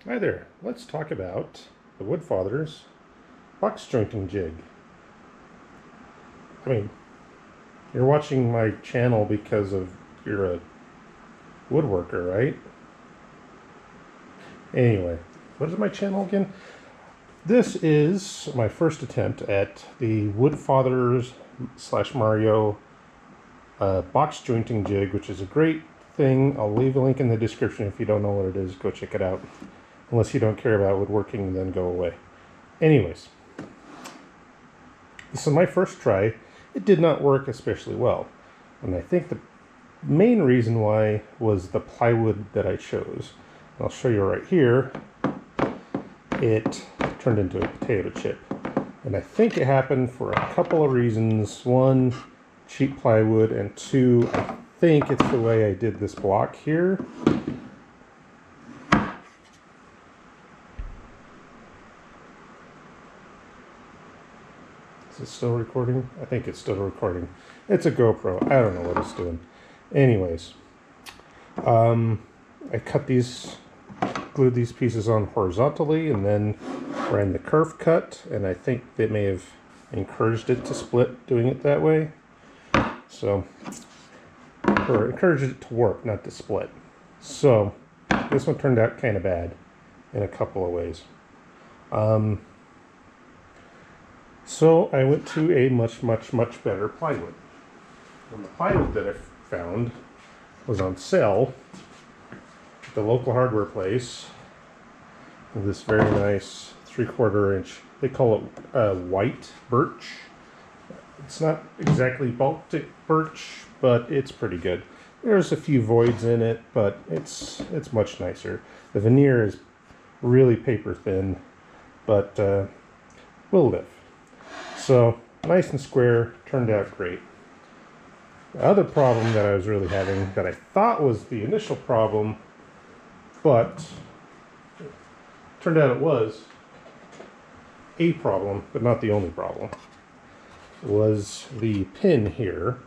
Hi there, let's talk about the Woodfather's box jointing jig. I mean, you're watching my channel because you're a woodworker, right? Anyway, what is my channel again? This is my first attempt at the Woodfather's / Mario box jointing jig, which is a great thing. I'll leave a link in the description if you don't know what it is. Go check it out. Unless you don't care about woodworking, then go away. Anyways, this is my first try. It did not work especially well. And I think the main reason why was the plywood that I chose. I'll show you right here. It turned into a potato chip. And I think it happened for a couple of reasons. One, cheap plywood, and two, I think it's the way I did this block here. Is it still recording? I think it's still recording. It's a GoPro. I don't know what it's doing. Anyways, I glued these pieces on horizontally and then ran the kerf cut, and I think they may have encouraged it to split doing it that way. So, or encouraged it to work, not to split. So, this one turned out kind of bad in a couple of ways. So I went to a much better plywood. And the plywood that I found was on sale at the local hardware place. This very nice 3/4 inch, they call it white birch. It's not exactly Baltic birch, but it's pretty good. There's a few voids in it, but it's much nicer. The veneer is really paper thin, but will live. So, nice and square, turned out great. The other problem that I was really having, that I thought was the initial problem, but turned out it was a problem, but not the only problem, was the pin here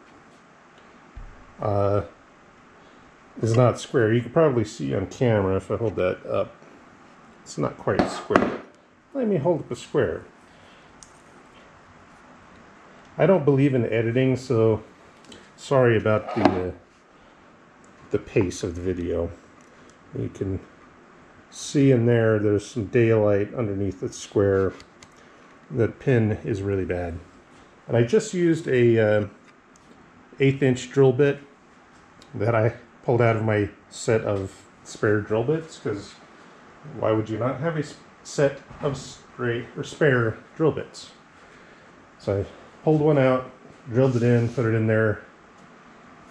is not square. You can probably see on camera if I hold that up. It's not quite square. Let me hold up a square. I don't believe in editing, so sorry about the pace of the video. You can see in there's some daylight underneath the square. That pin is really bad. And I just used a 1/8 inch drill bit that I pulled out of my set of spare drill bits, because why would you not have a set of spare drill bits? So I pulled one out, drilled it in, put it in there.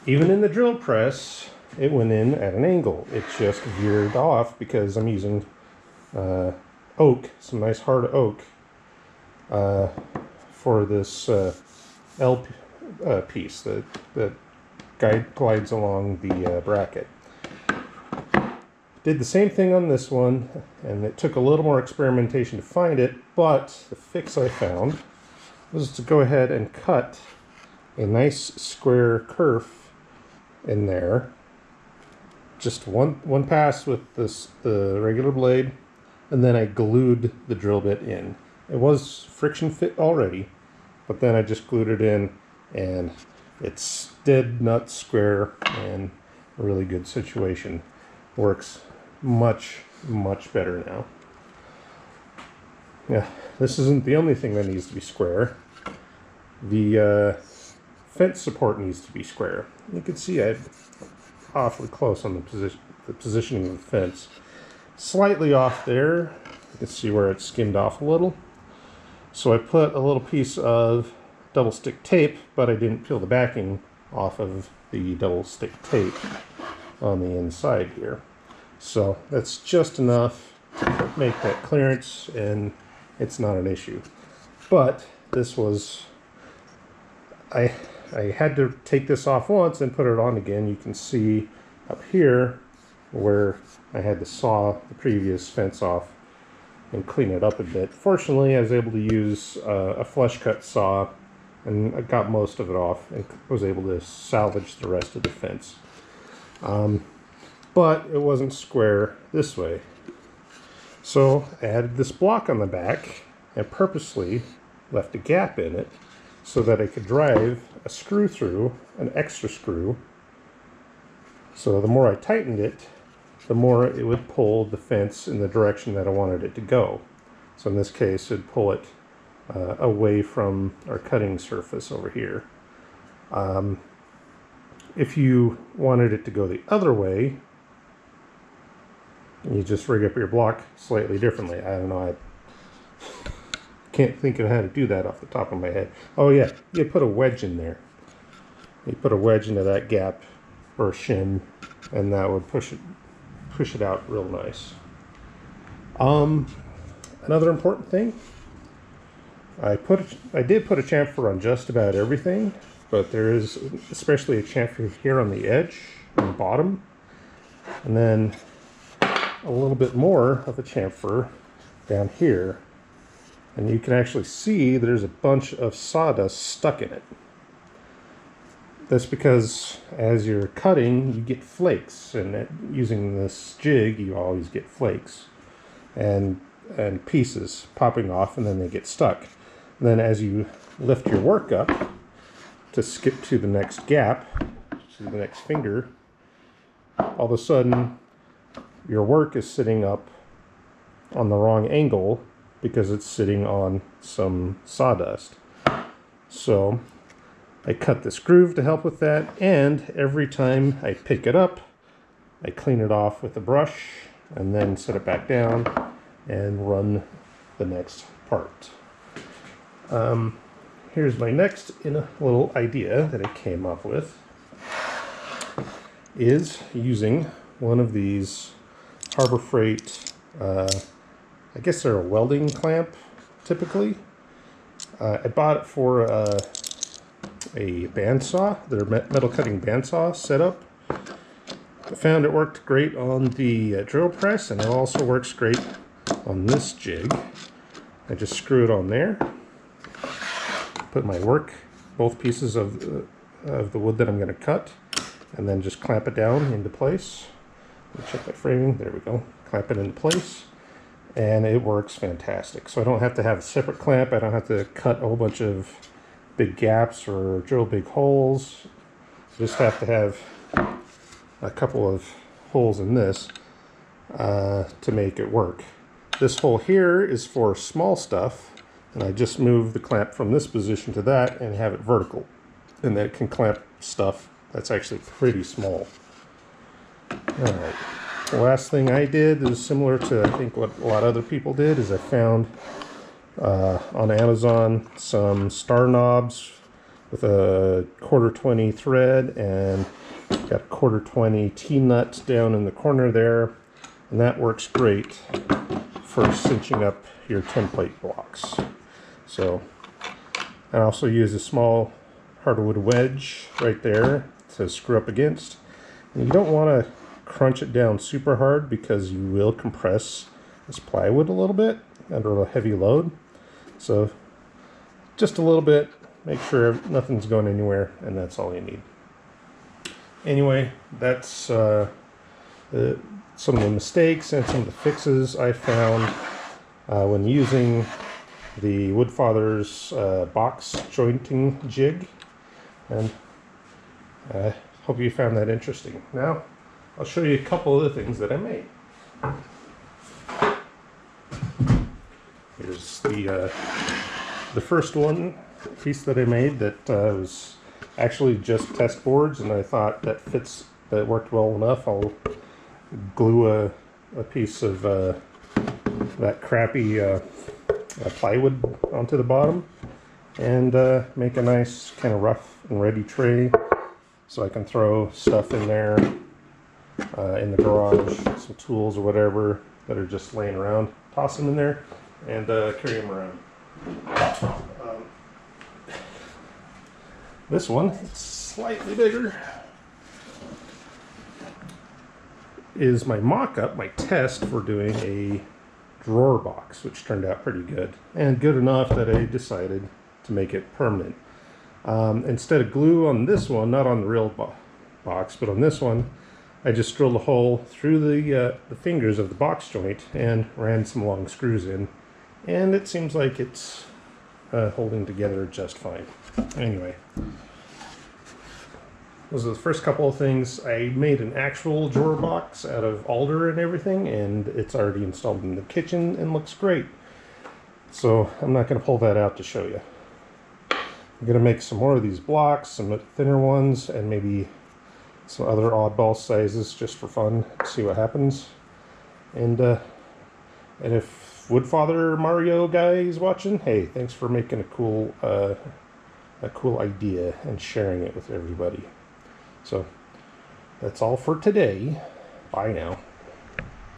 Even in the drill press, it went in at an angle. It just veered off because I'm using oak, some nice hard oak, for this L piece that glides along the bracket. Did the same thing on this one, and it took a little more experimentation to find it, but the fix I found was to go ahead and cut a nice square kerf in there. Just one pass with the regular blade, and then I glued the drill bit in. It was friction fit already, but then I just glued it in, and it's dead nut square and a really good situation. Works much better now. Yeah, this isn't the only thing that needs to be square. The fence support needs to be square. You can see I'm awfully close on the positioning of the fence. Slightly off there. You can see where it skimmed off a little. So I put a little piece of double stick tape, but I didn't peel the backing off of the double stick tape on the inside here. So that's just enough to make that clearance, and it's not an issue. But this was, I had to take this off once and put it on again. You can see up here where I had to saw the previous fence off and clean it up a bit. Fortunately, I was able to use a flush cut saw, and I got most of it off and was able to salvage the rest of the fence. But it wasn't square this way. So I added this block on the back and purposely left a gap in it so that I could drive a screw through, an extra screw. So the more I tightened it, the more it would pull the fence in the direction that I wanted it to go. So in this case, it'd pull it away from our cutting surface over here. If you wanted it to go the other way, you just rig up your block slightly differently. I don't know, I can't think of how to do that off the top of my head. Oh yeah, you put a wedge in there. You put a wedge into that gap or shim, and that would push it out real nice. Another important thing, I did put a chamfer on just about everything, but there is especially a chamfer here on the edge, on the bottom, and then a little bit more of a chamfer down here, and you can actually see there's a bunch of sawdust stuck in it. That's because as you're cutting, you get flakes, and using this jig, you always get flakes and pieces popping off, and then they get stuck. And then as you lift your work up to skip to the next gap, to the next finger, all of a sudden your work is sitting up on the wrong angle because it's sitting on some sawdust. So I cut this groove to help with that, and every time I pick it up, I clean it off with a brush and then set it back down and run the next part. Here's my next little idea that I came up with, is using one of these Harbor Freight, I guess they're a welding clamp typically. I bought it for a bandsaw, their metal cutting bandsaw setup. I found it worked great on the drill press, and it also works great on this jig. I just screw it on there, put my work, both pieces of the wood that I'm going to cut, and then just clamp it down into place. Let me check that framing. There we go. Clamp it into place, and it works fantastic. So I don't have to have a separate clamp. I don't have to cut a whole bunch of big gaps or drill big holes. Just have to have a couple of holes in this to make it work. This hole here is for small stuff, and I just move the clamp from this position to that and have it vertical, and then it can clamp stuff that's actually pretty small. Alright, the last thing I did is similar to I think what a lot of other people did, is I found on Amazon some star knobs with a 1/4 thread, and got a 1/4 T-nut down in the corner there, and that works great for cinching up your template blocks. So I also use a small hardwood wedge right there to screw up against, and you don't want to crunch it down super hard because you will compress this plywood a little bit under a heavy load. So just a little bit, make sure nothing's going anywhere, and that's all you need. Anyway, that's some of the mistakes and some of the fixes I found when using the Woodfather's box jointing jig, and I hope you found that interesting. Now I'll show you a couple of the things that I made. Here's the first piece that I made that was actually just test boards, and I thought that worked well enough. I'll glue a piece of that crappy plywood onto the bottom, and make a nice kind of rough and ready tray so I can throw stuff in there in the garage, some tools or whatever that are just laying around. Toss them in there and carry them around. This one, it's slightly bigger, is my mock-up, my test for doing a drawer box, which turned out pretty good, and good enough that I decided to make it permanent. Instead of glue on this one, not on the real box, but on this one, I just drilled a hole through the fingers of the box joint and ran some long screws in, and it seems like it's holding together just fine. Anyway, those are the first couple of things. I made an actual drawer box out of alder and everything, and it's already installed in the kitchen and looks great. So I'm not going to pull that out to show you. I'm going to make some more of these blocks, some thinner ones, and maybe some other oddball sizes just for fun, see what happens. And if Woodfather Mario guy is watching, hey, thanks for making a cool idea and sharing it with everybody. So that's all for today. Bye now.